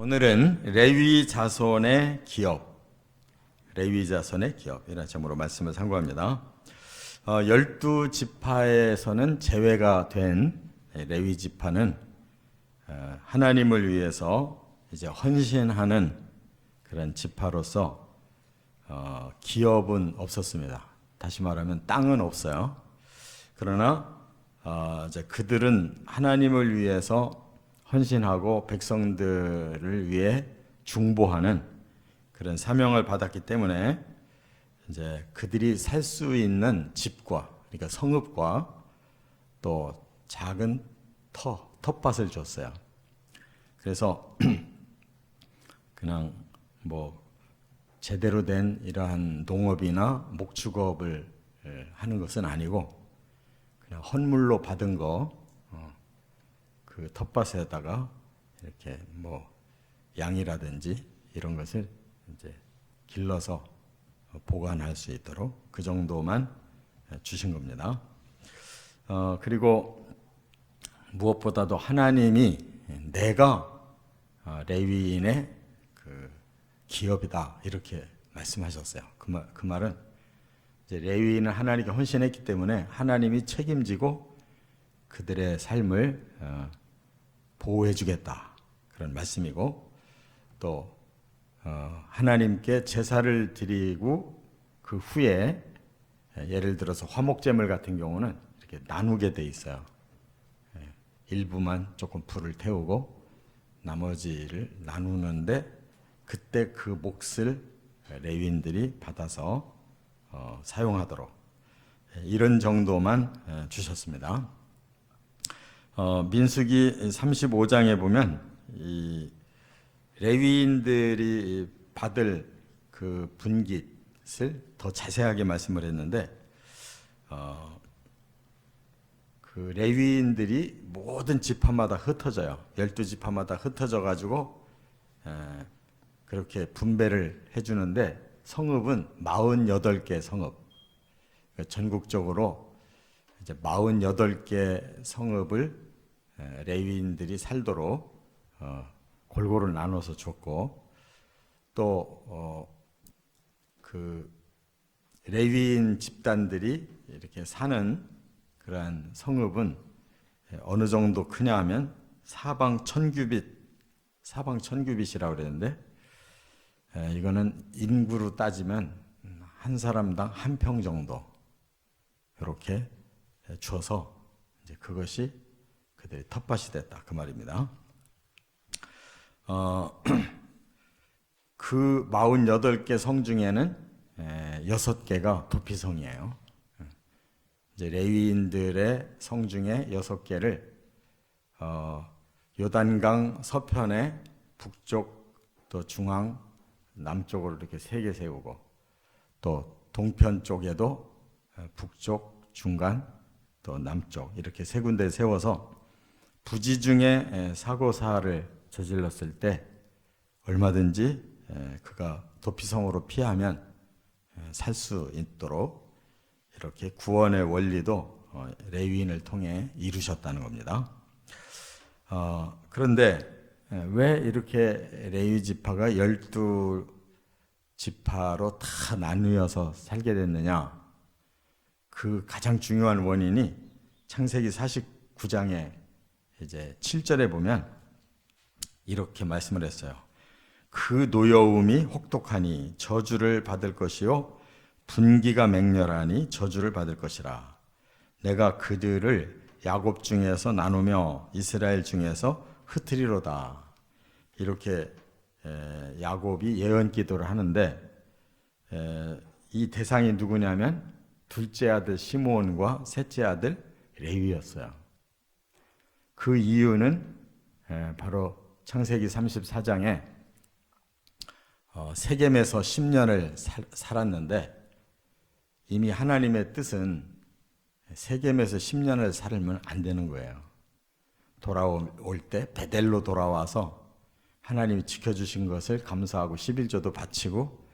오늘은 레위 자손의 기업, 레위 자손의 기업이라는 제목으로 말씀을 상고합니다. 12지파에서는 제외가 된 레위 지파는 하나님을 위해서 이제 헌신하는 그런 지파로서 기업은 없었습니다. 다시 말하면 땅은 없어요. 그러나 이제 그들은 하나님을 위해서 헌신하고 백성들을 위해 중보하는 그런 사명을 받았기 때문에 이제 그들이 살 수 있는 집과, 그러니까 성읍과 또 작은 텃밭을 줬어요. 그래서 그냥 뭐 제대로 된 이러한 농업이나 목축업을 하는 것은 아니고 그냥 헌물로 받은 거 그 텃밭에다가 이렇게 뭐 양이라든지 이런 것을 이제 길러서 보관할 수 있도록 그 정도만 주신 겁니다. 그리고 무엇보다도 하나님이 내가 레위인의 그 기업이다 이렇게 말씀하셨어요. 그 말은 이제 레위인은 하나님께 헌신했기 때문에 하나님이 책임지고 그들의 삶을 보호해주겠다 그런 말씀이고, 또 하나님께 제사를 드리고 그 후에 예를 들어서 화목제물 같은 경우는 이렇게 나누게 돼 있어요. 일부만 조금 불을 태우고 나머지를 나누는데 그때 그 몫을 레위인들이 받아서 사용하도록 이런 정도만 주셨습니다. 민수기 35장에 보면 이 레위인들이 받을 그 분깃을 더 자세하게 말씀을 했는데, 그 레위인들이 모든 지파마다 흩어져요. 12지파마다 흩어져 가지고 그렇게 분배를 해주는데, 성읍은 48개 성읍, 전국적으로 이제 48개 성읍을 레위인들이 살도록 골고루 나눠서 줬고, 또 그 레위인 집단들이 이렇게 사는 그러한 성읍은 어느 정도 크냐 하면 사방 1000규빗이라고 그랬는데, 이거는 인구로 따지면 한 사람당 한 평 정도 이렇게 주어서 이제 그것이 그들의 텃밭이 됐다 그 말입니다. 그 48개 성 중에는 6개가 도피성이에요. 이제 레위인들의 성 중에 6개를 요단강 서편에 북쪽 또 중앙 남쪽으로 이렇게 3개 세우고, 또 동편 쪽에도 북쪽 중간 또 남쪽 이렇게 3군데 세워서 부지 중에 사고사를 저질렀을 때 얼마든지 그가 도피성으로 피하면 살 수 있도록 이렇게 구원의 원리도 레위인을 통해 이루셨다는 겁니다. 그런데 왜 이렇게 레위 지파가 12지파로 다 나누어서 살게 됐느냐? 그 가장 중요한 원인이 창세기 49장에 이제 7절에 보면 이렇게 말씀을 했어요. 그 노여움이 혹독하니 저주를 받을 것이요 분기가 맹렬하니 저주를 받을 것이라. 내가 그들을 야곱 중에서 나누며 이스라엘 중에서 흩으리로다. 이렇게 야곱이 예언 기도를 하는데, 이 대상이 누구냐면 둘째 아들 시므온과 셋째 아들 레위였어요. 그 이유는 바로 창세기 34장에 세겜에서 10년을 살았는데, 이미 하나님의 뜻은 세겜에서 10년을 살면 안 되는 거예요. 돌아올 때 베델로 돌아와서 하나님이 지켜주신 것을 감사하고 11조도 바치고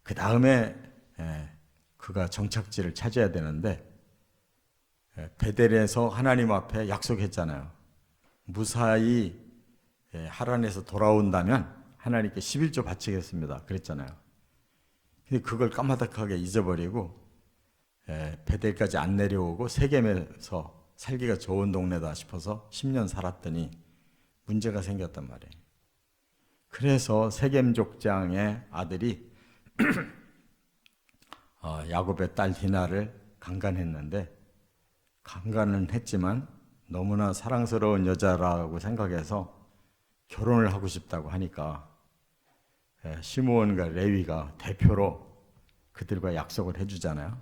그 다음에 그가 정착지를 차지해야 되는데, 베델에서 하나님 앞에 약속했잖아요. 무사히 하란에서 돌아온다면 하나님께 11조 바치겠습니다. 그랬잖아요. 근데 그걸 까마득하게 잊어버리고 베델까지 안 내려오고 세겜에서 살기가 좋은 동네다 싶어서 10년 살았더니 문제가 생겼단 말이에요. 그래서 세겜 족장의 아들이 야곱의 딸 디나를 강간했는데, 강간은 했지만 너무나 사랑스러운 여자라고 생각해서 결혼을 하고 싶다고 하니까 시므온과 레위가 대표로 그들과 약속을 해주잖아요.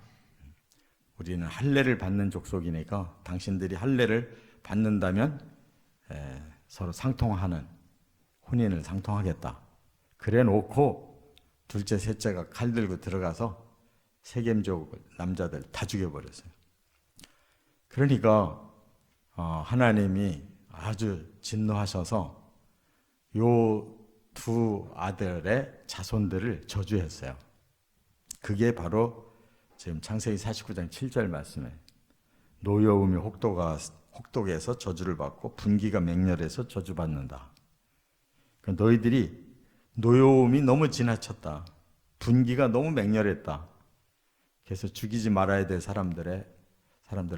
우리는 할례를 받는 족속이니까 당신들이 할례를 받는다면 서로 상통하는 혼인을 상통하겠다. 그래 놓고 둘째 셋째가 칼 들고 들어가서 세겜족 남자들 다 죽여버렸어요. 그러니까 하나님이 아주 진노하셔서 요 두 아들의 자손들을 저주했어요. 그게 바로 지금 창세기 49장 7절 말씀에 노여움이 혹독해서 저주를 받고 분기가 맹렬해서 저주받는다. 그러니까 너희들이 노여움이 너무 지나쳤다. 분기가 너무 맹렬했다. 그래서 죽이지 말아야 될 사람들을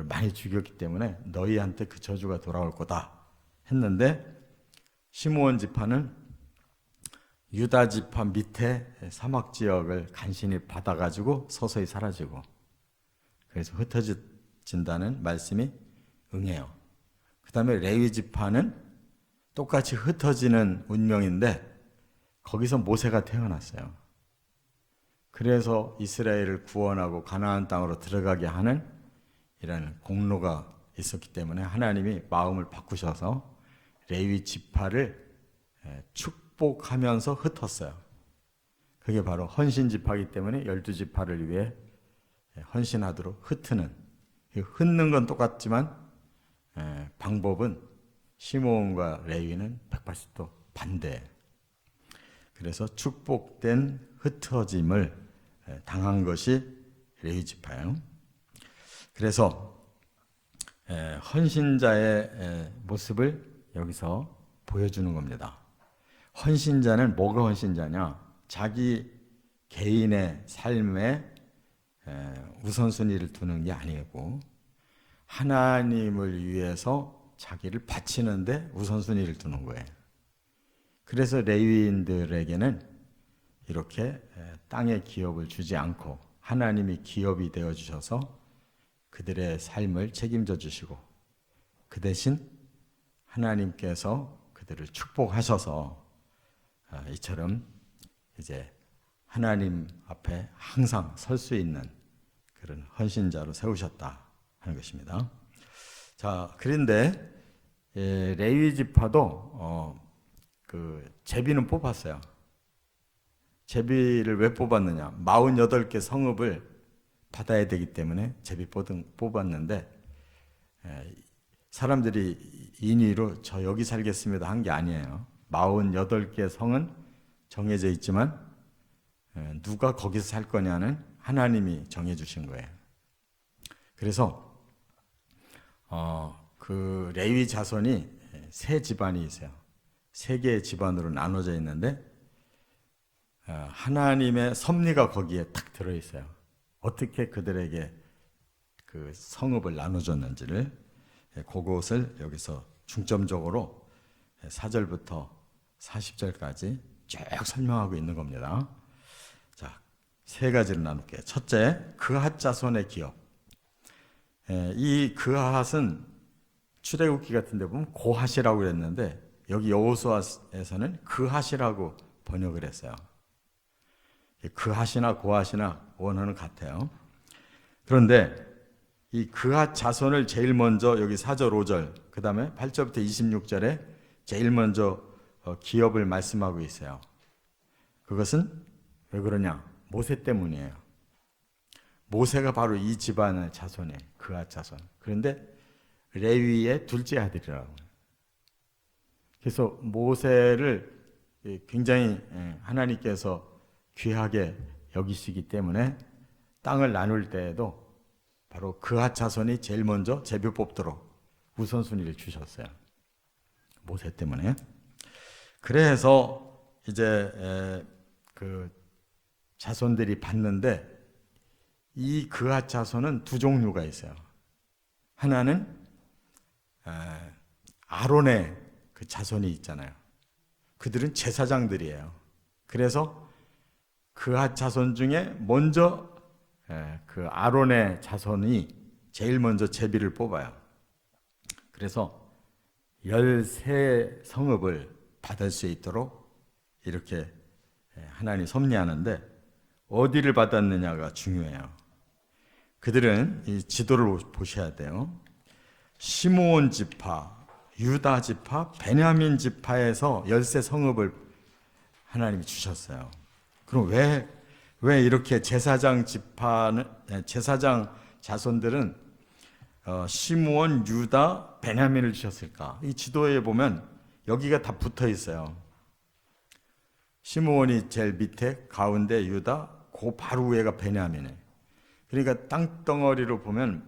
많이 죽였기 때문에 너희한테 그 저주가 돌아올 거다 했는데, 시므온 지파는 유다 지파 밑에 사막 지역을 간신히 받아가지고 서서히 사라지고, 그래서 흩어진다는 말씀이 응해요. 그 다음에 레위 지파는 똑같이 흩어지는 운명인데 거기서 모세가 태어났어요. 그래서 이스라엘을 구원하고 가나안 땅으로 들어가게 하는 이런 공로가 있었기 때문에 하나님이 마음을 바꾸셔서 레위 지파를 축복하면서 흩었어요. 그게 바로 헌신 지파이기 때문에 12지파를 위해 헌신하도록 흩는 건 똑같지만 방법은 시므온과 레위는 180도 반대. 그래서 축복된 흩어짐을 당한 것이 레위 지파예요. 그래서 헌신자의 모습을 여기서 보여주는 겁니다. 헌신자는 뭐가 헌신자냐? 자기 개인의 삶에 우선순위를 두는 게 아니고 하나님을 위해서 자기를 바치는데 우선순위를 두는 거예요. 그래서 레위인들에게는 이렇게 땅의 기업을 주지 않고 하나님이 기업이 되어 주셔서 그들의 삶을 책임져 주시고, 그 대신 하나님께서 그들을 축복하셔서 이처럼 이제 하나님 앞에 항상 설 수 있는 그런 헌신자로 세우셨다 하는 것입니다. 자, 그런데 레위 지파도 제비는 뽑았어요. 제비를 왜 뽑았느냐? 48개 성읍을 받아야 되기 때문에 제비 뽑았는데, 사람들이 인위로 저 여기 살겠습니다 한 게 아니에요. 48개 성은 정해져 있지만 누가 거기서 살 거냐는 하나님이 정해주신 거예요. 그래서 그 레위 자손이 세 집안이 있어요. 세 개의 집안으로 나눠져 있는데 하나님의 섭리가 거기에 딱 들어있어요. 어떻게 그들에게 그 성읍을 나눠줬는지를, 그것을 여기서 중점적으로 4절부터 40절까지 쭉 설명하고 있는 겁니다. 자, 세 가지를 나눌게요. 첫째, 그핫 자손의 기업. 이 그핫은 출애굽기 같은 데 보면 고핫이라고 그랬는데 여기 여호수아에서는 그핫이라고 번역을 했어요. 그핫이나 고핫이나 원어는 같아요. 그런데 이 그핫 자손을 제일 먼저 여기 4절 5절 그 다음에 8절부터 26절에 제일 먼저 기업을 말씀하고 있어요. 그것은 왜 그러냐? 모세 때문이에요. 모세가 바로 이 집안의 자손이에요. 그핫 자손. 그런데 레위의 둘째 아들이라고. 그래서 모세를 굉장히 하나님께서 귀하게 여기시기 때문에 땅을 나눌 때에도 바로 그핫 자손이 제일 먼저 제비 뽑도록 우선순위를 주셨어요. 모세 때문에. 그래서 이제 그 자손들이 받는데 이 그앗 자손은 두 종류가 있어요. 하나는 아론의 그 자손이 있잖아요. 그들은 제사장들이에요. 그래서 그앗 자손 중에 먼저 그 아론의 자손이 제일 먼저 제비를 뽑아요. 그래서 13성읍을 받을 수 있도록 이렇게 하나님이 섭리하는데 어디를 받았느냐가 중요해요. 그들은 이 지도를 보셔야 돼요. 시므온 지파, 유다 지파, 베냐민 지파에서 13성읍을 하나님이 주셨어요. 그럼 왜 이렇게 제사장 자손들은 시므온, 유다, 베냐민을 주셨을까? 이 지도에 보면 여기가 다 붙어 있어요. 시므온이 제일 밑에, 가운데 유다, 그 바로 위에가 베냐민이에요. 그러니까 땅덩어리로 보면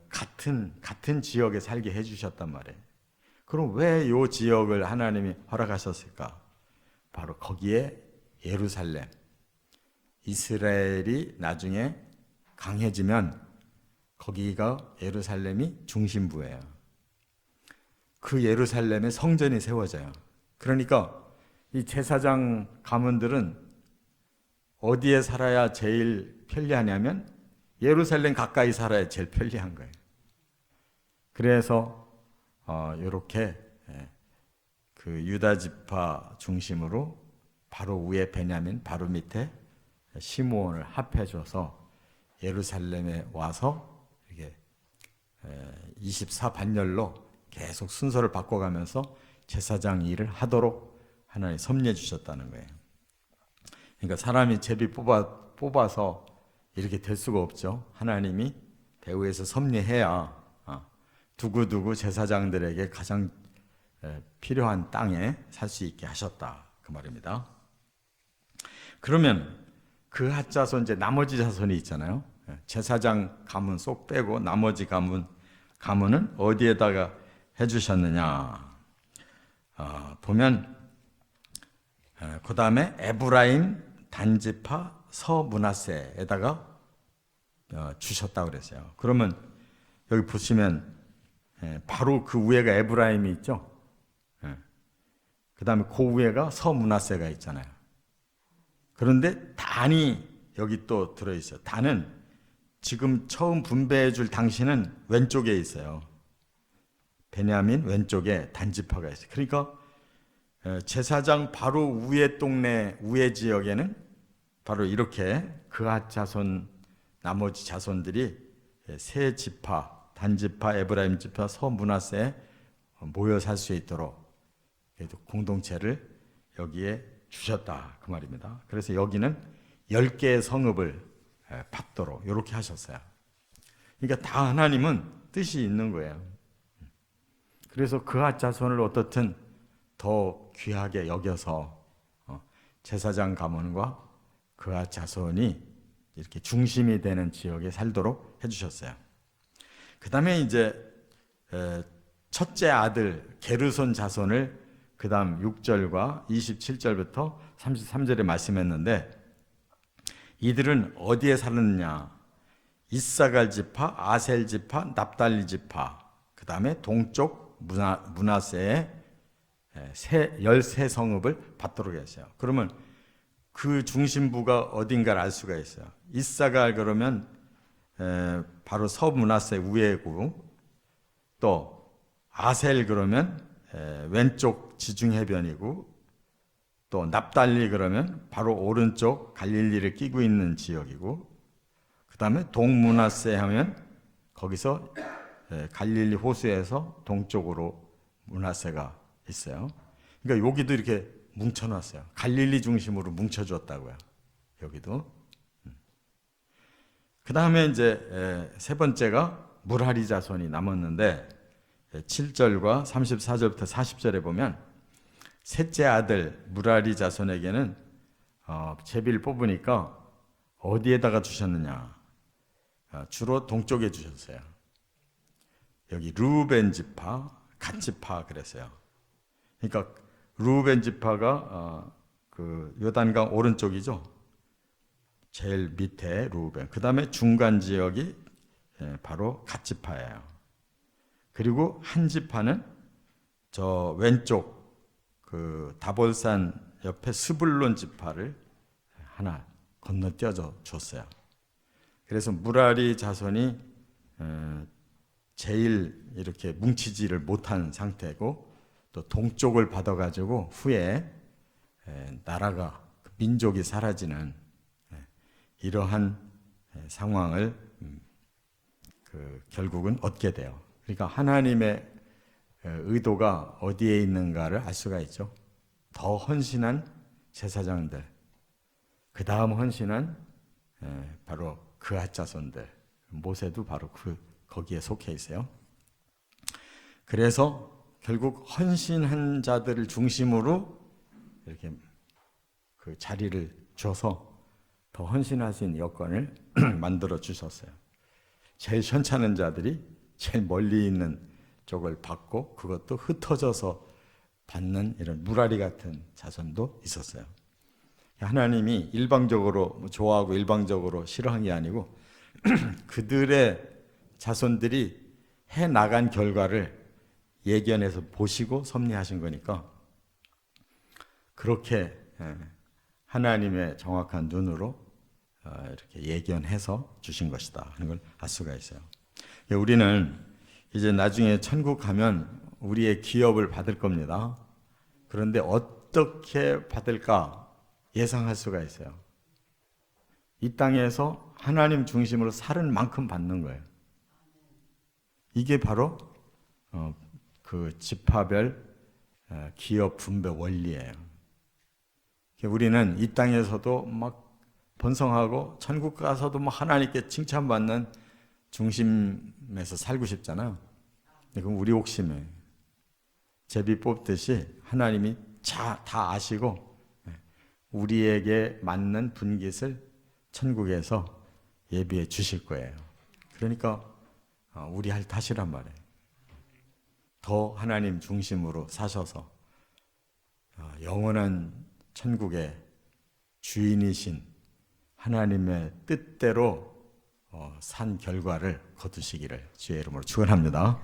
같은 지역에 살게 해주셨단 말이에요. 그럼 왜 이 지역을 하나님이 허락하셨을까? 바로 거기에 예루살렘, 이스라엘이 나중에 강해지면 거기가 예루살렘이 중심부예요. 그 예루살렘에 성전이 세워져요. 그러니까 이 제사장 가문들은 어디에 살아야 제일 편리하냐면 예루살렘 가까이 살아야 제일 편리한 거예요. 그래서 이렇게 그 유다 지파 중심으로 바로 위에 베냐민, 바로 밑에 시므온을 합해줘서 예루살렘에 와서 이렇게 24반열로 계속 순서를 바꿔가면서 제사장 일을 하도록 하나님 섭리해 주셨다는 거예요. 그러니까 사람이 제비 뽑아서 이렇게 될 수가 없죠. 하나님이 배후에서 섭리해야 두고두고 제사장들에게 가장 필요한 땅에 살 수 있게 하셨다 그 말입니다. 그러면 그 핫자손 이제 나머지 자손이 있잖아요. 제사장 가문 쏙 빼고 나머지 가문은 어디에다가 해주셨느냐? 보면 그 다음에 에브라임 단지파 서므낫세에다가 주셨다고 그랬어요. 그러면 여기 보시면 바로 그 위에가 에브라임이 있죠. 그 다음에 그 위에가 서므낫세가 있잖아요. 그런데 단이 여기 또 들어있어요. 단은 지금 처음 분배해 줄 당신은 왼쪽에 있어요. 베냐민 왼쪽에 단지파가 있어요. 그러니까 제사장 바로 위에 동네 위에 지역에는 바로 이렇게 그앗 자손 나머지 자손들이 세 지파 단지파 에브라임 지파 서므낫세에 모여 살 수 있도록 공동체를 여기에 주셨다 그 말입니다. 그래서 여기는 10개의 성읍을 받도록 이렇게 하셨어요. 그러니까 다 하나님은 뜻이 있는 거예요. 그래서 그앗 자손을 어떻든 더 귀하게 여겨서 제사장 가문과 그앗 자손이 이렇게 중심이 되는 지역에 살도록 해주셨어요. 그 다음에 이제 첫째 아들 게르손 자손을 그 다음 6절과 27절부터 33절에 말씀했는데 이들은 어디에 살았느냐? 이사갈 지파, 아셀 지파, 납달리 지파, 그 다음에 동쪽 므낫세의 13성읍을 받도록 했어요. 그러면 그 중심부가 어딘가를 알 수가 있어요. 이사갈 그러면 바로 서므낫세 위에고, 또 아셀 그러면 왼쪽 지중해변이고, 또 납달리 그러면 바로 오른쪽 갈릴리를 끼고 있는 지역이고, 그 다음에 동므낫세 하면 거기서 갈릴리 호수에서 동쪽으로 므낫세가 있어요. 그러니까 여기도 이렇게 뭉쳐놨어요. 갈릴리 중심으로 뭉쳐줬다고요. 여기도. 그 다음에 이제 세 번째가 무라리 자손이 남았는데 7절과 34절부터 40절에 보면 셋째 아들 무라리 자손에게는 제비를 뽑으니까 어디에다가 주셨느냐? 주로 동쪽에 주셨어요. 여기 르우벤 지파, 갓 지파 그랬어요. 그러니까 루벤 지파가 그 요단강 오른쪽이죠. 제일 밑에 루벤. 그 다음에 중간 지역이 바로 갓 지파예요. 그리고 한 지파는 저 왼쪽 그 다볼산 옆에 스불론 지파를 하나 건너뛰어 줬어요. 그래서 무라리 자손이 제일 이렇게 뭉치지를 못한 상태고 또 동쪽을 받아가지고 후에 나라가 민족이 사라지는 이러한 상황을 결국은 얻게 돼요. 그러니까 하나님의 의도가 어디에 있는가를 알 수가 있죠. 더 헌신한 제사장들, 그 다음 헌신한 바로 그앗 자손들, 모세도 바로 거기에 속해 있어요. 그래서 결국 헌신한 자들을 중심으로 이렇게 그 자리를 줘서 더 헌신할 수 있는 여건을 만들어 주셨어요. 제일 현찮은 자들이 제일 멀리 있는 쪽을 받고 그것도 흩어져서 받는 이런 무라리 같은 자손도 있었어요. 하나님이 일방적으로 좋아하고 일방적으로 싫어한 게 아니고 그들의 자손들이 해 나간 결과를 예견해서 보시고 섭리하신 거니까 그렇게 하나님의 정확한 눈으로 이렇게 예견해서 주신 것이다 하는 걸 알 수가 있어요. 우리는 이제 나중에 천국 가면 우리의 기업을 받을 겁니다. 그런데 어떻게 받을까 예상할 수가 있어요. 이 땅에서 하나님 중심으로 살은 만큼 받는 거예요. 이게 바로 그 지파별 기업 분배 원리예요. 우리는 이 땅에서도 막 번성하고 천국 가서도 뭐 하나님께 칭찬받는 중심에서 살고 싶잖아요. 그럼 우리 욕심에 제비 뽑듯이 하나님이 다 아시고 우리에게 맞는 분깃을 천국에서 예비해 주실 거예요. 그러니까 우리 할 탓이란 말이에요. 더 하나님 중심으로 사셔서 영원한 천국의 주인이신 하나님의 뜻대로 산 결과를 거두시기를 주의 이름으로 축원합니다.